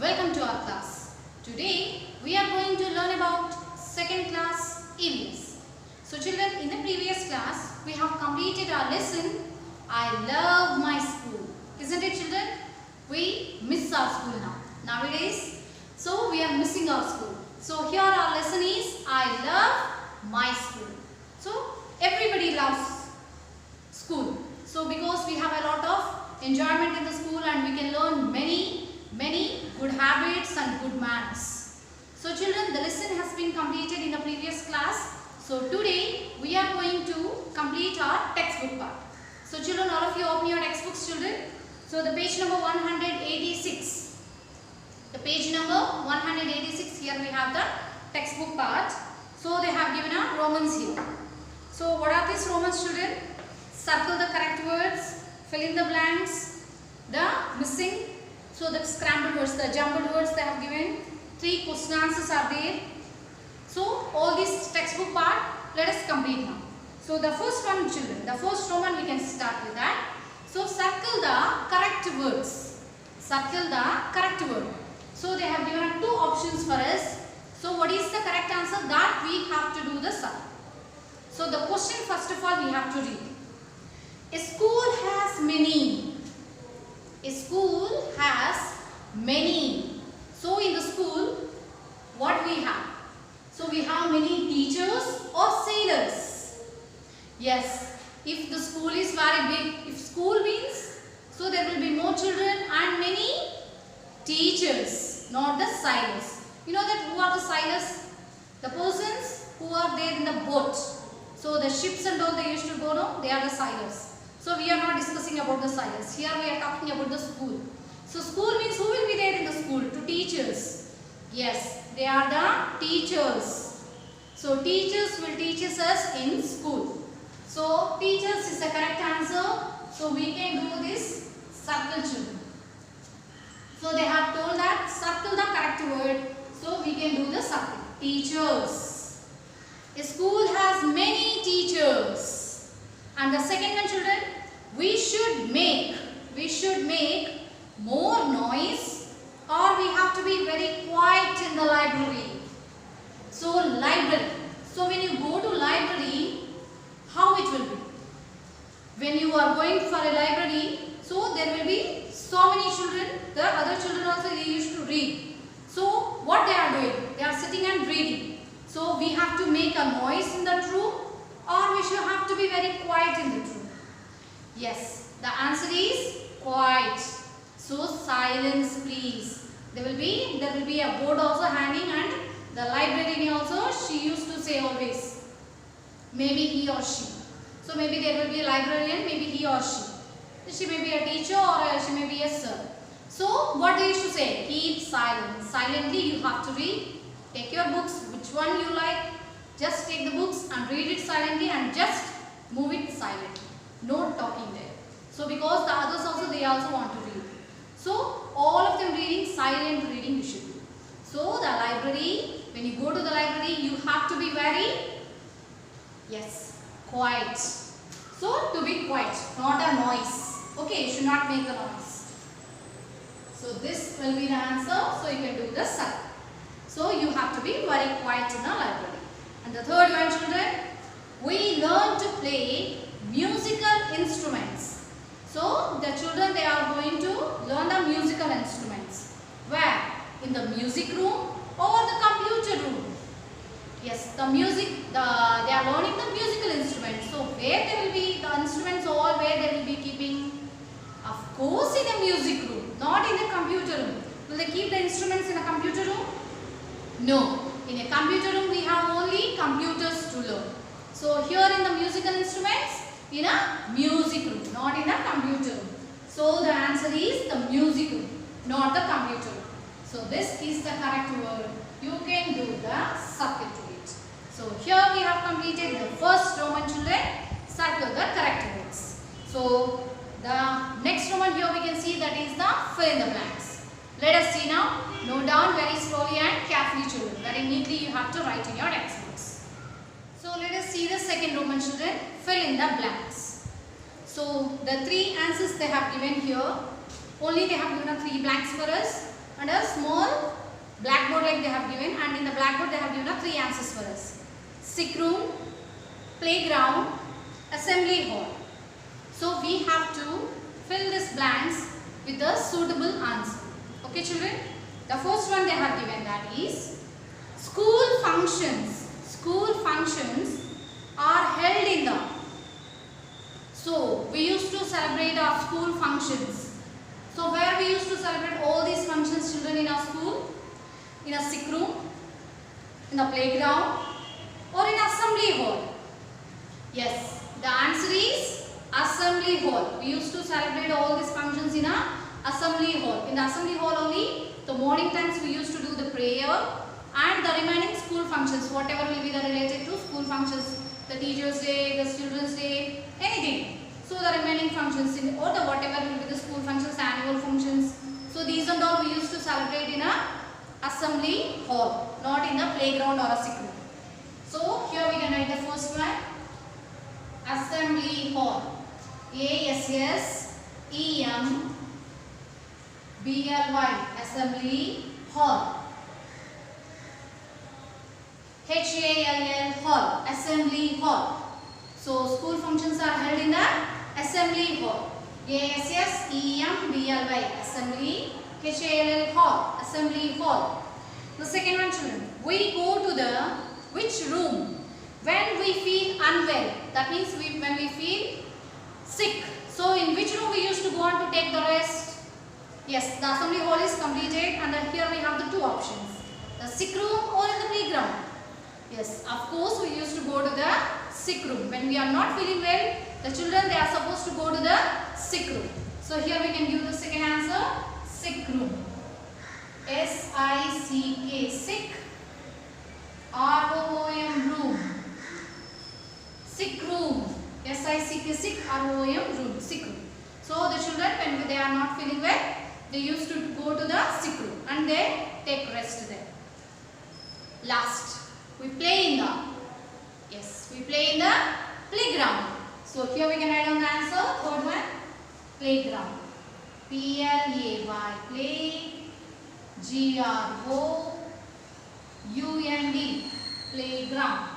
Welcome to our class. Today we are going to learn about second class EVS. So children, in the previous class we have completed our lesson I love my school. Isn't it children? We miss our school now. Nowadays, so we are missing our school. So here our lesson is I love my school. So everybody loves school. So because we have a lot of enjoyment in the school and we can learn many good habits and good manners. So children, the lesson has been completed in the previous class. So today we are going to complete our textbook part. So children, all of you open your textbooks children. So the page number 186. The page number 186, here we have the textbook part. So they have given a Romans here. So what are these Romans children? Circle the correct words, fill in the blanks, the missing, so the scrambled words, the jumbled words they have given, 3 question answers are there. So all this textbook part, let us complete now. So the first one children, the first Roman we can start with that. So circle the correct words, circle the correct word. So they have given 2 options for us. So what is the correct answer? That we have to do the circle. So the question first of all we have to read. A school has many. A school has many. So in the school, what we have? So we have many teachers or sailors. Yes, if the school is very big, if school means, so there will be more children and many teachers, not the sailors. You know that who are the sailors? The persons who are there in the boat. So the ships and all they used to go, no? They are the sailors. So we are not discussing about the sailors. Here we are talking about the school. So school means who will be there in the school? To teachers. Yes, they are the teachers. So teachers will teach us in school. So teachers is the correct answer. So we can do this circle children. So they have told that circle the correct word. So we can do the circle. Teachers. A school has many teachers. And the second one children, we should make more noise, or we have to be very quiet in the library. So library. So when you go to library, how it will be? When you are going for a library, so there will be so many children, the other children also they used to read. So what they are doing? They are sitting and reading. So we have to make a noise in that room, or we should have to be very quiet in the room. Yes, the answer is quiet. So silence please. There will be a board also hanging, and the librarian also, she used to say always, maybe he or she. So maybe there will be a librarian, maybe he or she. She may be a teacher or she may be a sir. So what they used to say? Keep silent. Silently you have to read. Take your books, which one you like. Just take the books and read it silently and just move it silently. No talking there. So because the others also, they also want to read. So all of them reading, silent reading you should do. So the library, when you go to the library, you have to be very, yes, quiet. So to be quiet, not a noise. Okay, you should not make the noise. So this will be the answer. So you can do the circle. So you have to be very quiet in the library. And the third one children, we learn to play musical instruments. So the children, they are going to learn the musical instruments. Where? In the music room or the computer room. Yes, the music, they are learning the musical instruments. So where there will be the instruments, all where they will be keeping? Of course in the music room, not in the computer room. Will they keep the instruments in a computer room? No. In a computer room we have only computers to learn. So here in the musical instruments, in a music room, not in a computer room. So the answer is the music room, not the computer room. So this is the correct word. You can do the circle to it. So here we have completed the first Roman children. Circle the correct words. So the next Roman here we can see that is the fill in the blanks. Let us see now. Note down very slowly and carefully children. Very neatly you have to write in your textbooks. So let us see the second Roman children. Fill in the blanks. So the 3 answers they have given here. Only they have given 3 blanks for us. and a small blackboard like they have given, and in the blackboard they have given 3 answers for us. Sick room, playground, assembly hall. So we have to fill these blanks with a suitable answer. Okay children? The first one they have given, that is school functions. School functions are held in the. So we used to celebrate our school functions. So where we used to celebrate all these functions, children, in our school? In a sick room, in the playground, or in assembly hall? Yes, the answer is assembly hall. We used to celebrate all these functions in a assembly hall. In the assembly hall only, the morning times we used to do the prayer, and the remaining school functions, whatever will be the related to school functions, the teachers day, the children's day, anything. So the remaining functions in, or the whatever will be the school functions, annual functions. So these and all we used to celebrate in a assembly hall, not in the playground or a sick room. So here we can write the first one. Assembly hall. A-S-S-E-M-B-L-Y. Assembly hall. H-A-L-L hall. Assembly hall. So school functions are held in the assembly hall. A-S-S-E-M-B-L-Y. Assembly. H-A-L-L hall. Assembly hall. The second one, children. We go to the which room when we feel unwell? That means when we feel sick. So in which room we used to go on to take the rest? Yes, the assembly hall is completed, and here we have the 2 options. The sick room or in the playground. Yes, of course we used to go to the sick room. When we are not feeling well, the children, they are supposed to go to the sick room. So here we can give the second answer, sick room. S-I-C-K, sick. R-O-O-M, room. Sick room. S-I-C-K, sick. R-O-O-M, room. Sick room. So the children, when they are not feeling well, they used to go to the sick room and they take rest there. Last, we play in the. Yes, we play in the playground. So here we can write down the answer. Third one, playground. P-L-A-Y, play. G-R-O-U-N-D, playground.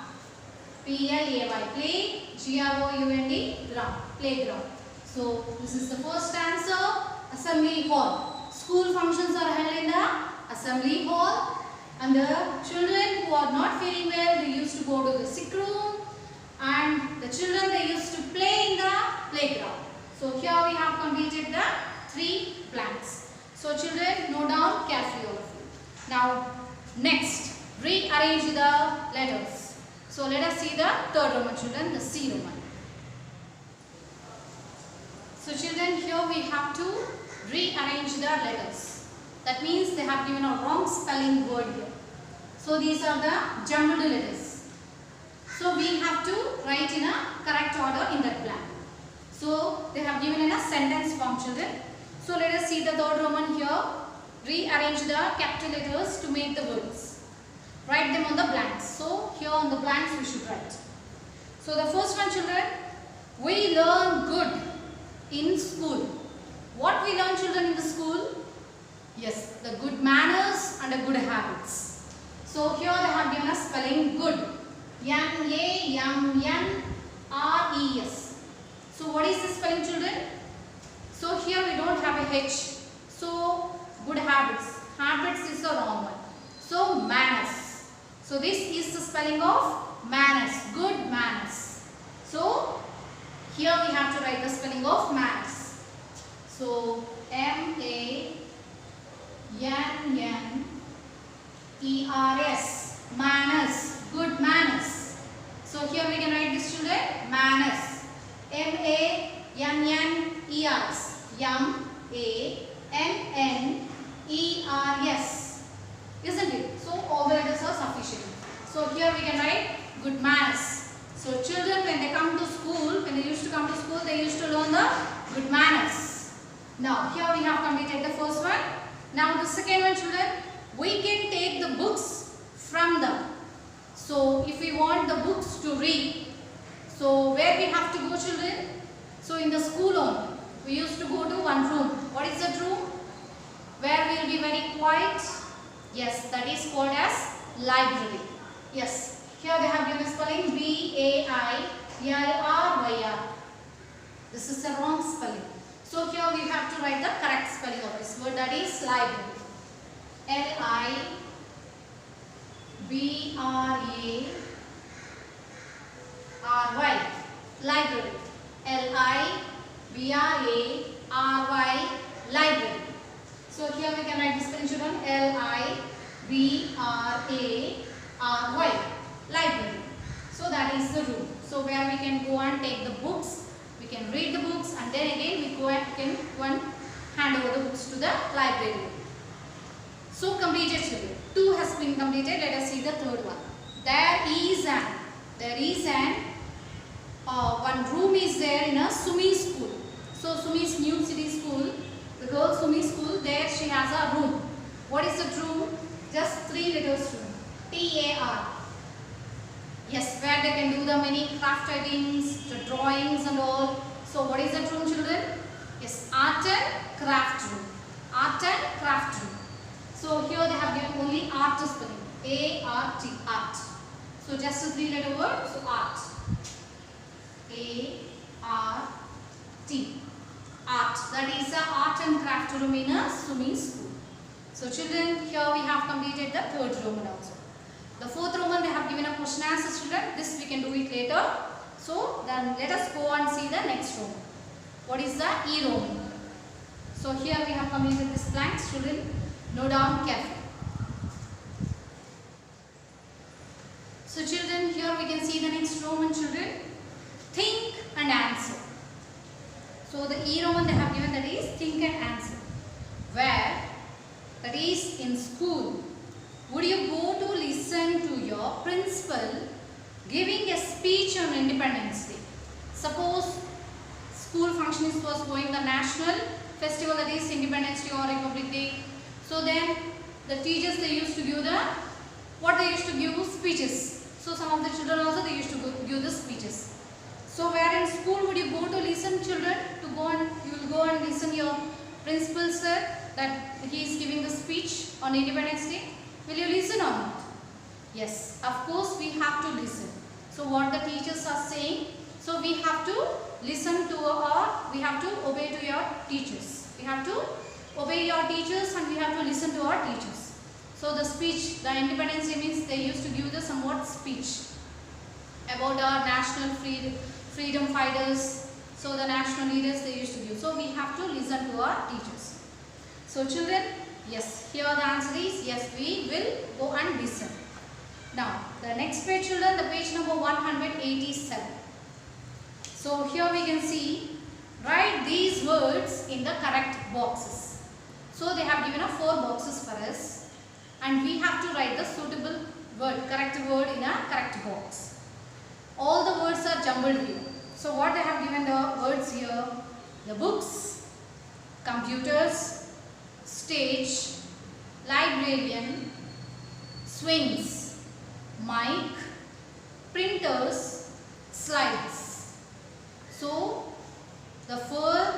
P-L-A-Y, play. G-R-O-U-N-D, ground, playground. So this is the first answer, assembly hall. School functions are held in the assembly hall, and the children who are not feeling well, they used to go to the sick room, and the children, they used to play in the playground. So here we have completed the 3 blanks. So children, note down carefully all of you. Now next, rearrange the letters. So let us see the third Roman, children, the C Roman. So children, here we have to rearrange the letters. That means they have given a wrong spelling word here. So these are the jumbled letters. So we have to write in a correct order in that blank. So they have given in a sentence form, children. So let us see the third Roman here. Rearrange the capital letters to make the words. Write them on the blanks. So here on the blanks we should write. So the first one, children, we learn good in school. What we learn, children, in the school? Yes, the good manners and the good habits. So here they have given us spelling good. M-A-M-N-R-E-S. So what is the spelling, children? So here we don't have a H. So good habits. Habits is the wrong one. So manners. So this is the spelling of manners. Good manners. So here we have to write the spelling of manners. So M-A-N-N-E-R-S. Manners. Good manners. So here we can write this, children. Manners. M-A-N-N-E-R-S. M-A-N-N-E-R-S. Isn't it? So all the letters are sufficient. So here we can write good manners. So children, when they come to school, when they used to come to school, they used to learn the good manners. Now here we have completed the first one. Now the second one, children, we can take the books from the. So if we want the books to read, so where we have to go, children? So in the school only. We used to go to one room. What is that room? where we will be very quiet. Yes, that is called as library. Yes, here they have given spelling B-A-I-L-R-Y-R. This is the wrong spelling. So here we have to write the correct spelling of this word, that is library. L-I-B-R-A-R-Y. Library. L-I-B-R-A-R-Y. Library. So here we can write the spelling, children. L-I-B-R-A-R-Y. Library. So that is the room. So where we can go and take the books. We can read the books and then again we can go and hand over the books to the library. So completed, children. 2 has been completed. Let us see the third one. There is an one room is there in a Sumi school. So Sumi's new city school, the girl Sumi school, there she has a room. What is the room? Just 3 letters room. T-A-R. Yes, where they can do the many craft writings, the drawings and all. So what is that room, children? Yes, art and craft room. Art and craft room. So here they have given only art to spelling. A-R-T, art. So just a 3-letter word, so art. A-R-T, art. That is the art and craft room in a Sumi school. So children, here we have completed the third Roman also. The fourth Roman they have given a question answer, children. This we can do it later. So then let us go and see the next Roman. What is the E Roman? So here we have completed this blank, children. Note down carefully. So children, here we can see the next Roman, children. Think and answer. So the E Roman they have given, that is think and answer. Where? That is in school. Would you go to listen to your principal giving a speech on Independence Day? Suppose school functions was going the national festival, that is Independence Day or Republic Day. So then the teachers they used to give speeches. So some of the children also they used to give the speeches. So where in school would you go to listen, children? You will go and listen your principal sir that he is giving the speech on Independence Day. Will you listen or not? Yes, of course we have to listen. So what the teachers are saying, so we have to listen to we have to obey to your teachers. We have to obey your teachers and we have to listen to our teachers. So the speech, the Independence Day means they used to give the somewhat speech about our national freedom fighters. So the national leaders they used to give. So we have to listen to our teachers. So children, yes, here the answer is yes, we will go and listen. Now, the next page, children, the page number 187. So here we can see, write these words in the correct boxes. So they have given 4 boxes for us and we have to write the suitable word, correct word in a correct box. All the words are jumbled here. So what they have given the words here, the books, computers, stage, librarian, swings, mic, printers, slides. So the 4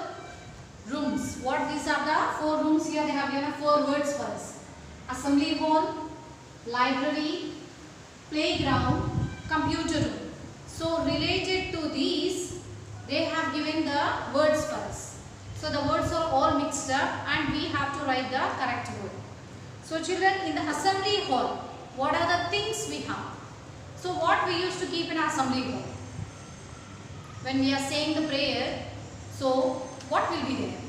rooms. What these are the 4 rooms here? They have given 4 words for us. Assembly hall, library, playground, computer room. So related to these, they have given the words for us. So the words are all mixed up and we have to write the correct word. So children, in the assembly hall, what are the things we have? So what we used to keep in assembly hall? When we are saying the prayer, so what will be there?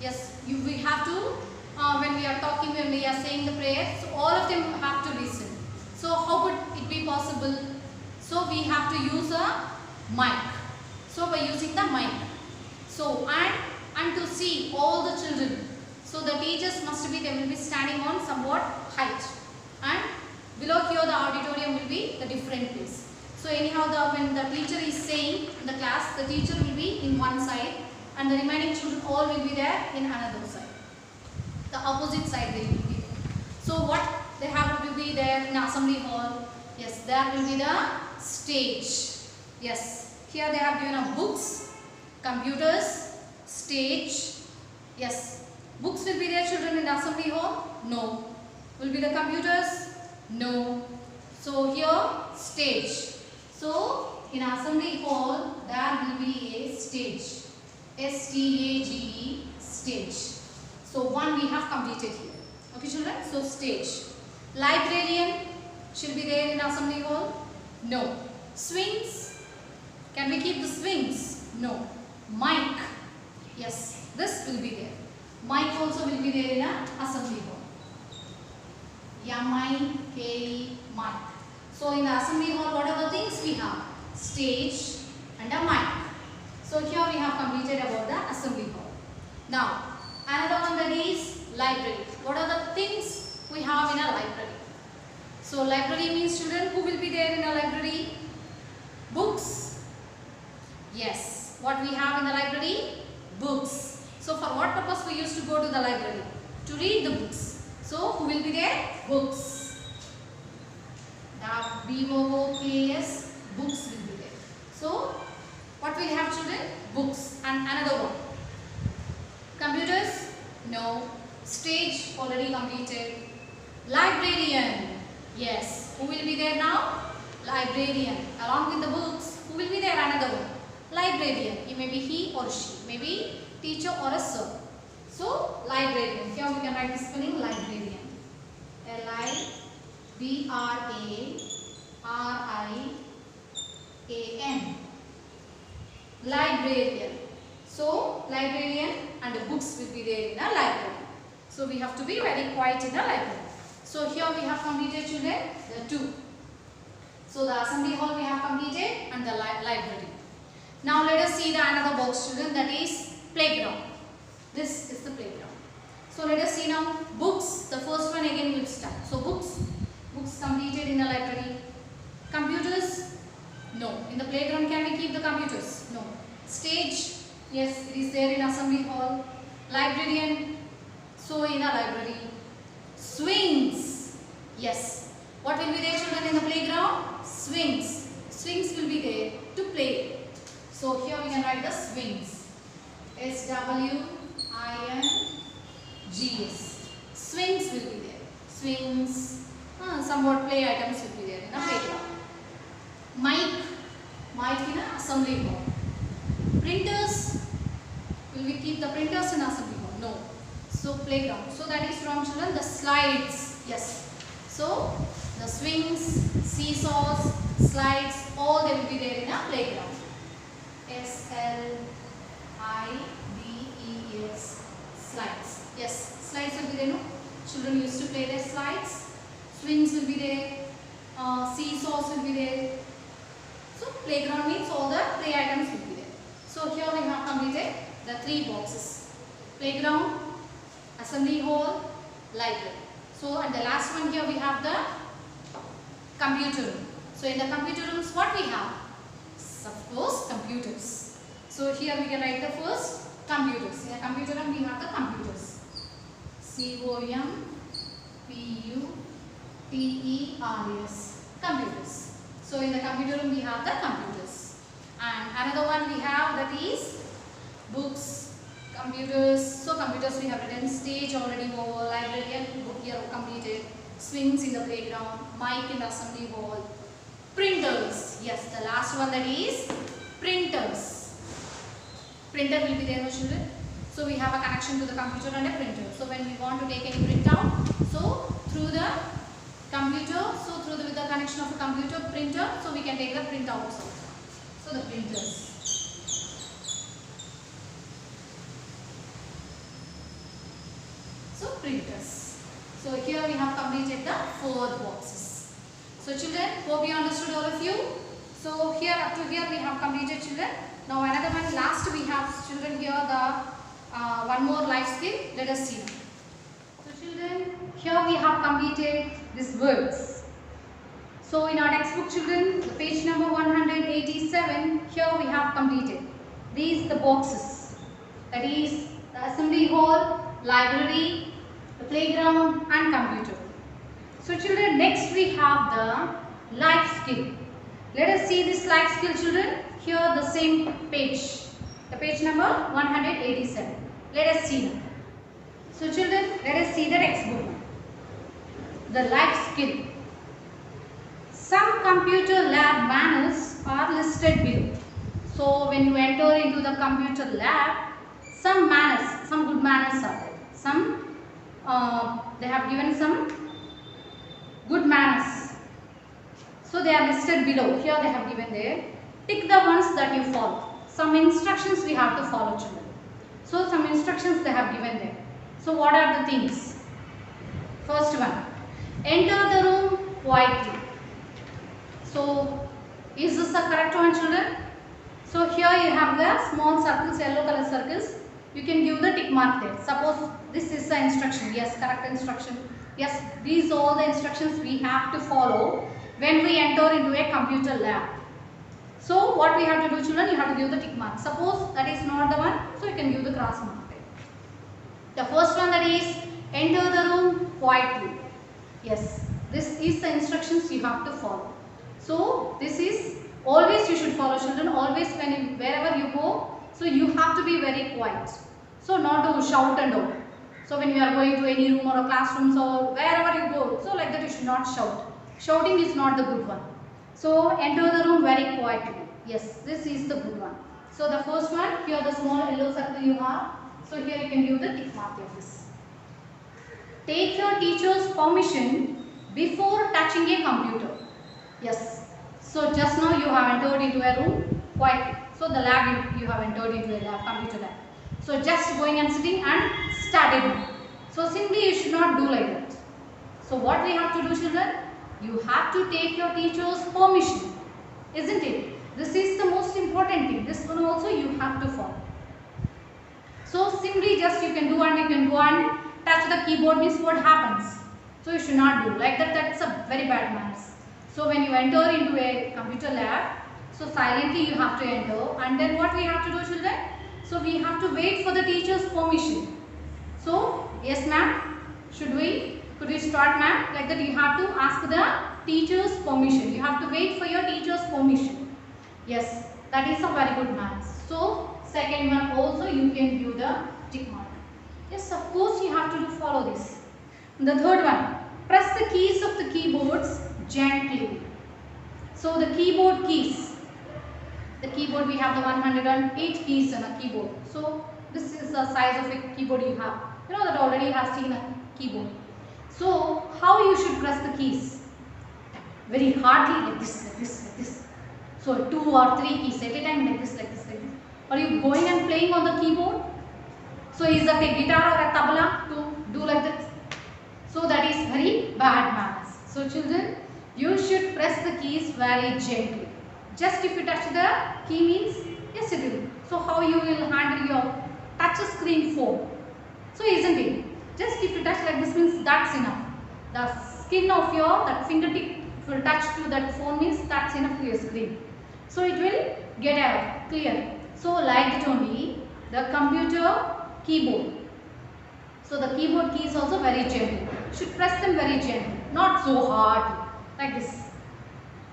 Yes, we have to, when we are talking, when we are saying the prayer, so all of them have to listen. So how would it be possible? So we have to use a mic. So by using the mic. So and to see all the children. So the teachers must be, they will be standing on somewhat height. And below here the auditorium will be the different place. So anyhow when the teacher is saying in the class, the teacher will be in one side and the remaining children all will be there in another side. The opposite side they will be. So what they have to be there in assembly hall? Yes, there will be the stage. Yes, here they have given books, computers, stage, yes, Books will be there, children, in the assembly hall? No. Will be the computers? No. So here, stage. So in assembly hall, there will be a stage. S-T-A-G-E, stage. So one we have completed here. Okay, children? So stage. Librarian should be there in assembly hall? No. Swings. Can we keep the swings? No. Mic. Yes, this will be there. Mic also will be there in an assembly hall. M-I-K-E, mic. So in the assembly hall, what are the things we have? Stage and a mic. So here we have completed about the assembly hall. Now, another one, that is library. What are the things we have in a library? So library means, children, who will be there in a library? Books. Yes. What we have in the library? Books. So for what purpose we used to go to the library? To read the books. So who will be there? Books. The B-O-O-K-S, books will be there. So what will have, children? Books. And another one. Computers? No. Stage already completed. Librarian. Yes. Who will be there now? Librarian. Along with the books, who will be there? Another one. Librarian. It may be he or she. Maybe teacher or a sir. So librarian. Here we can write the spelling librarian. L-I-B-R-A-R-I-A-N. Librarian. So librarian and the books will be there in a library. So we have to be very quiet in a library. So here we have completed, children, the two. So the assembly hall we have completed and the library. Now let us see the another box, children, that is playground. This is the playground. So let us see now books. The first one again will start. So books completed in the library. Computers? No. In the playground can we keep the computers? No. Stage? Yes, it is there in assembly hall. Librarian? So in a library. Swings? Yes. What will be there, children, in the playground? Swings. Swings will be there to play. So here we can write the swings. S-W-I-N-G-S. Swings will be there. Swings. Somewhat play items will be there in a playground. Mic in an assembly hall. Printers. Will we keep the printers in assembly hall? No. So playground. So that is from, children, the slides. Yes. So the swings, seesaws, slides, all they will be there in a playground. S-L-I-D-E-S. Slides. Yes. Slides will be there, no? Children used to play their slides. Swings will be there. Seesaws will be there. So playground means all the play items will be there. So here we have completed the three boxes. Playground, assembly hall, library. So and the last one here we have the computer room. So in the computer rooms what we have? Of course, computers. So here we can write the first computers. In the computer room we have the computers. C-O-M-P-U-T-E-R-S. Computers. So in the computer room we have the computers. And another one we have, that is books, computers. So computers we have written. Stage already over. Librarian book here completed. Swings in the playground. Mic in the assembly hall. Printers. Yes, the last one, that is printers. Printer will be there, no, children. So we have a connection to the computer and a printer. So when we want to take any printout, so through the computer, so with the connection of a computer printer, so we can take the printouts also. So the printers. So printers. So here we have completed the 4 boxes. So children, hope you understood, all of you. So here up to here we have completed, children. Now another one, last we have, children, here the one more life skill. Let us see. So children, here we have completed these words. So in our textbook, children, the page number 187, here we have completed these the boxes. That is the assembly hall, library, the playground and computer. So children, next we have the life skill. Let us see this life skill, children. Here the same page, the page number 187. Let us see now. So children, let us see the textbook. The life skill. Some computer lab manners are listed below. So when you enter into the computer lab, some manners, some good manners are there. Some, they have given some good manners. So they are listed below. Here they have given there. Tick the ones that you follow. Some instructions we have to follow, children. So some instructions they have given there. So what are the things? First one, enter the room quietly. So is this the correct one, children? So here you have the small circles, yellow color circles. You can give the tick mark there. Suppose this is the instruction. Yes, correct instruction. Yes, these are all the instructions we have to follow when we enter into a computer lab. So what we have to do, children, you have to give the tick mark. Suppose that is not the one, so you can give the cross mark there. The first one, that is enter the room quietly. Yes, this is the instructions you have to follow. So this is always you should follow, children. Always wherever you go, so you have to be very quiet. So not to shout and all. So when you are going to any room or a classrooms or wherever you go, so like that you should not shout. Shouting is not the good one. So enter the room very quietly. Yes, this is the good one. So the first one, here the small yellow circle you have. So here you can give the tick mark of this. Take your teacher's permission before touching a computer. Yes. So just now you have entered into a room quietly. So the lab you have entered into a lab, computer lab. So just going and sitting and started. So simply you should not do like that. So what we have to do, children? You have to take your teacher's permission. Isn't it? This is the most important thing. This one also you have to follow. So simply just you can do and you can go and touch the keyboard means what happens. So you should not do like that. That's a very bad manners. So when you enter into a computer lab, so silently you have to enter, and then what we have to do, children? So we have to wait for the teacher's permission. So yes ma'am, could we start ma'am? Like that you have to ask the teacher's permission. You have to wait for your teacher's permission. Yes, that is a very good manners. So second one also you can give the tick mark. Yes, of course you have to follow this. The third one, press the keys of the keyboards gently. So the keyboard keys. The keyboard we have the 108 keys in a keyboard. So this is the size of a keyboard you have. You know that already have seen a keyboard. So how you should press the keys? Very hardly, like this, like this, like this. So 2 or 3 keys at a time, like this, like this, like this. Are you going and playing on the keyboard? So is that a guitar or a tabla to do like that? So that is very bad manners. So children, you should press the keys very gently. Just if you touch the key means, yes it will. So how you will handle your touch screen phone? So isn't it? Just if you touch like this means that's enough. The skin of your that fingertip will touch to that phone means that's enough to your screen. So it will get out clear. So like that only the computer keyboard. So the keyboard key is also very gentle. You should press them very gently, not so hard like this.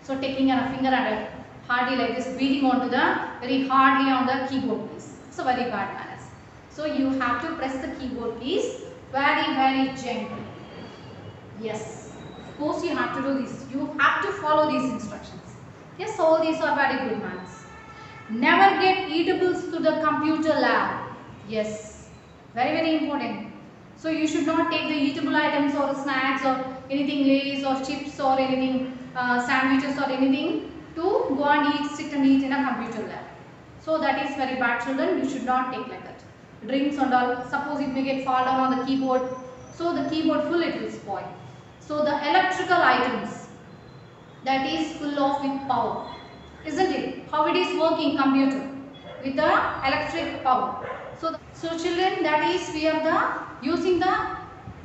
So taking a finger and a hardly like this, beating onto the very hardly on the keyboard keys. It's a very bad manners. So you have to press the keyboard keys very gently. Yes, of course you have to do this. You have to follow these instructions. Yes, all these are very good manners. Never get eatables to the computer lab. Yes, very important. So you should not take the eatable items or snacks or anything lays or chips or anything sandwiches or anything to go and sit and eat in a computer lab. So that is very bad, children. You should not take like that. Drinks and all, suppose it may get fall down on the keyboard. So the keyboard full it will spoil. So the electrical items that is full of with power. Isn't it? How it is working computer with the electric power. So children, that is we are using the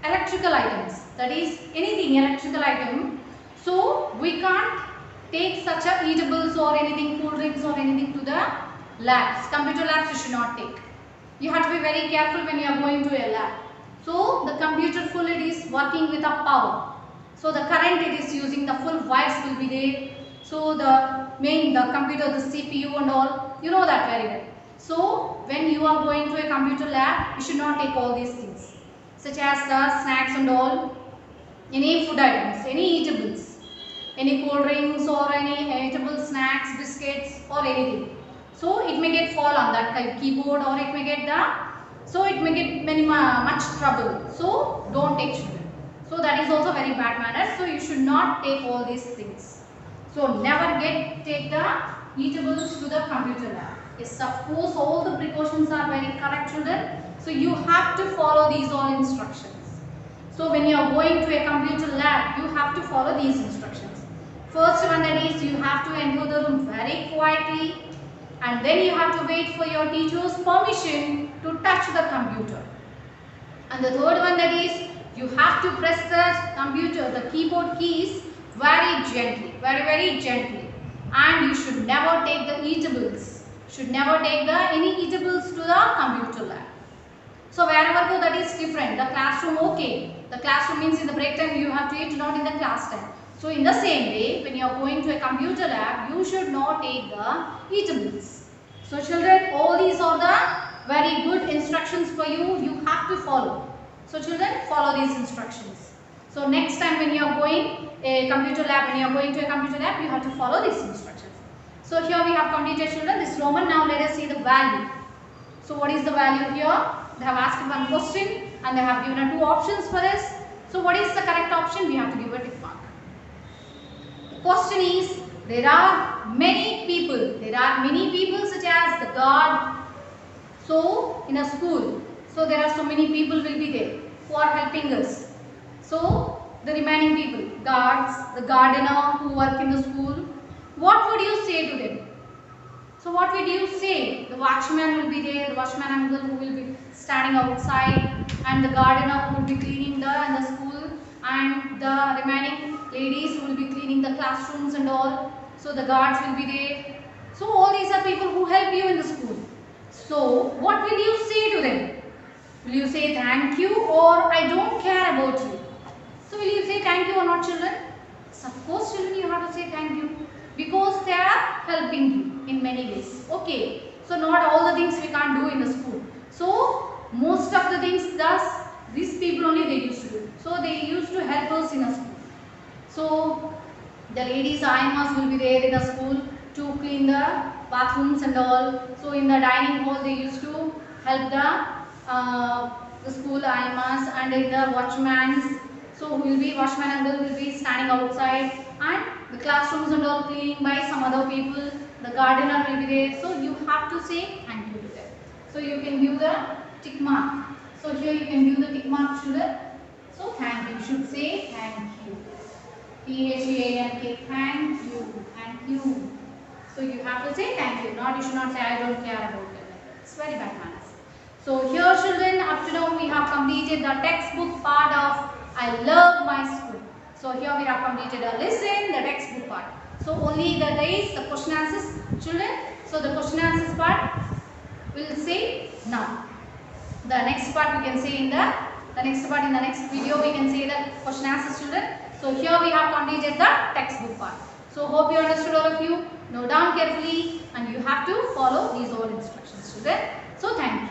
electrical items. That is anything electrical item. So we can't take such a eatables or anything, cool drinks or anything to the labs. Computer labs you should not take. You have to be very careful when you are going to a lab. So the computer full it is working with a power. So the current it is using, the full wires will be there. So the computer, the CPU and all, you know that very well. So when you are going to a computer lab, you should not take all these things. such as the snacks and all, any food items, any eatables, any cold drinks or any eatable snacks, biscuits or anything. So it may get fall on that keyboard, or it may get it may get much trouble. So don't take, children. So that is also very bad manner. So you should not take all these things. So never take the eatables to the computer lab. Yes, of course all the precautions are very correct, children. So you have to follow these all instructions. So when you are going to a computer lab, you have to follow these instructions. First one, that is, you have to enter the room very quietly, and then you have to wait for your teacher's permission to touch the computer. And the third one, that is, you have to press the computer, the keyboard keys very gently, very gently. And you should never take the eatables. Should never take any eatables to the computer lab. So wherever go, that is different. The classroom, okay. The classroom means in the break time you have to eat, not in the class time. So in the same way, when you are going to a computer lab, you should not take the eatables. So children, all these are the very good instructions for you. You have to follow. So children, follow these instructions. So next time when you are going a computer lab, you have to follow these instructions. So here we have completed, children, this Roman. Now let us see the value. So what is the value here? They have asked one question and they have given 2 options for this. So what is the correct option? We have to give a tick mark. The question is, there are many people. There are many people such as the guard. So in a school, so there are so many people will be there who are helping us. So the remaining people, guards, the gardener who work in the school, what would you say to them? So what would you say? The watchman will be there, the watchman uncle who will be standing outside, and the gardener who will be cleaning the school, and the remaining ladies who will be cleaning the classrooms and all. So the guards will be there. So all these are people who help you in the school. So what will you say to them? Will you say thank you, or I don't care about you? So will you say thank you or not, children? So of course, children, you have to say thank you, because they are helping you in many ways. Okay, so not all the things we can't do in the school. So most of the things these people only they used to do. So they used to help us in a school. So the ladies Aimas will be there in the school to clean the bathrooms and all. So in the dining hall they used to help the school Aimas, and in the watchman's. So watchman uncle will be standing outside, and the classrooms and all cleaning by some other people. The gardener will be there. So you have to say thank you to them. So you can give the tick mark. So here you can give the tick mark, children. So thank you. Should say thank you. T-H-E-A-N-K. Thank you. Thank you. So you have to say thank you. You should not say I don't care about it. It's very bad manners. So here, children, up to now we have completed the textbook part of I love my school. So here we have completed a lesson, the textbook part. So only there is the question answers, children. So the question answers part we will say now. The next part we can say in the next part, in the next video we can say the question answers, children. So here we have completed the textbook part. So hope you understood, all of you. Note down carefully, and you have to follow these all instructions, children. So thank you.